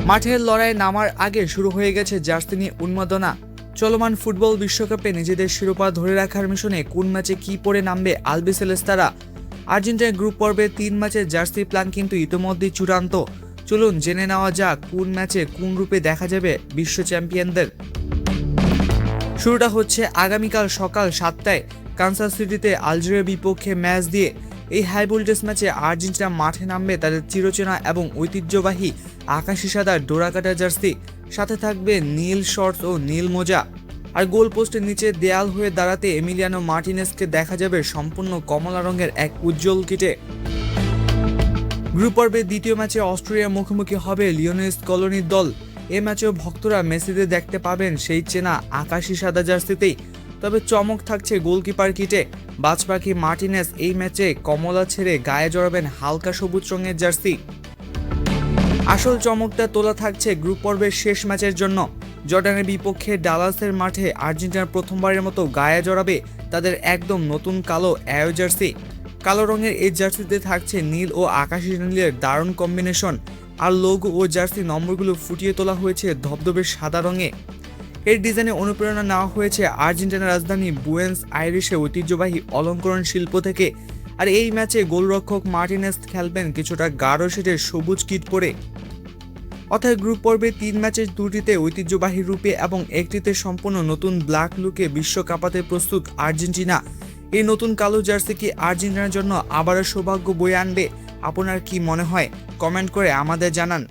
মাঠের লড়াইয়ে নামার আগে শুরু হয়ে গেছে জার্সি নিয়ে উন্মাদনা। চলমান ফুটবল বিশ্বকাপে নিজেদের শিরোপা ধরে রাখার মিশনে কোন ম্যাচে কি পরে নামবে আলবিসেলেস্তারা। আর্জেন্টিনার গ্রুপ পর্বে 3 ম্যাচের জার্সি প্ল্যান কিন্তু ইতোমধ্যেই চূড়ান্ত। চলুন জেনে নেওয়া যাক কোন ম্যাচে কোন রূপে দেখা যাবে বিশ্ব চ্যাম্পিয়নদের। শুরুটা হচ্ছে আগামীকাল সকাল 7টায় কানসাস সিটিতে আলজেরিয়ার বিপক্ষে ম্যাচ দিয়ে। এই হাই ভোল্টেজ ম্যাচে আর্জেন্টিনা মাঠে নামবে তাদের চিরচেনা এবং ঐতিহ্যবাহী আকাশি সাদা ডোরাকাটা জার্সি, সাথে থাকবে নীল শর্টস ও নীল মোজা। আর গোল পোস্টের নিচে দেয়াল হয়ে দাঁড়াতে এমিলিয়ানো মার্টিনেজকে দেখা যাবে সম্পূর্ণ কমলা রঙের এক উজ্জ্বল কিটে। গ্রুপ পর্বের দ্বিতীয় ম্যাচে অস্ট্রেলিয়ার মুখোমুখি হবে লিওনেল স্কলোনির দল। এ ম্যাচেও ভক্তরা মেসিদের দেখতে পাবেন সেই চেনা আকাশি সাদা জার্সিতেই। তবে চমক থাকছে গোলকিপার কিটে। বাজপাখি মার্টিনেজ এই ম্যাচে কমলা ছেড়ে গায়ে জড়াবেন হালকা সবুজ রঙের জার্সি। আসল চমকটা তোলা থাকছে গ্রুপ পর্বের শেষ ম্যাচের জন্য। জর্ডানের বিপক্ষে ডালাসের মাঠে আর্জেন্টিনার প্রথমবারের মতো গায়ে জড়াবে তাদের একদম নতুন কালো অ্যাও জার্সি। কালো রঙের এই জার্সিতে থাকছে নীল ও আকাশি নীলের দারুণ কম্বিনেশন। আর লোগো ও জার্সি নম্বরগুলো ফুটিয়ে তোলা হয়েছে ধবধবে সাদা রঙে। এর ডিজাইনে অনুপ্রেরণা নেওয়া হয়েছে আর্জেন্টিনার রাজধানী বুয়েন্স আইরিসের ঐতিহ্যবাহী অলঙ্করণ শিল্প থেকে। আর এই ম্যাচে গোলরক্ষক মার্টিনেজ খেলবেন কিছুটা গাঢ় শেডের সবুজ কিট পরে। অর্থাৎ গ্রুপ পর্বে 3 ম্যাচের 2টিতে ঐতিহ্যবাহী রূপে এবং একটিতে সম্পূর্ণ নতুন ব্ল্যাক লুকে বিশ্ব কাঁপাতে প্রস্তুত আর্জেন্টিনা। এই নতুন কালো জার্সি কি আর্জেন্টিনার জন্য আবারও সৌভাগ্য বয়ে আনবে? আপনার কি মনে হয়? কমেন্ট করে আমাদের জানান।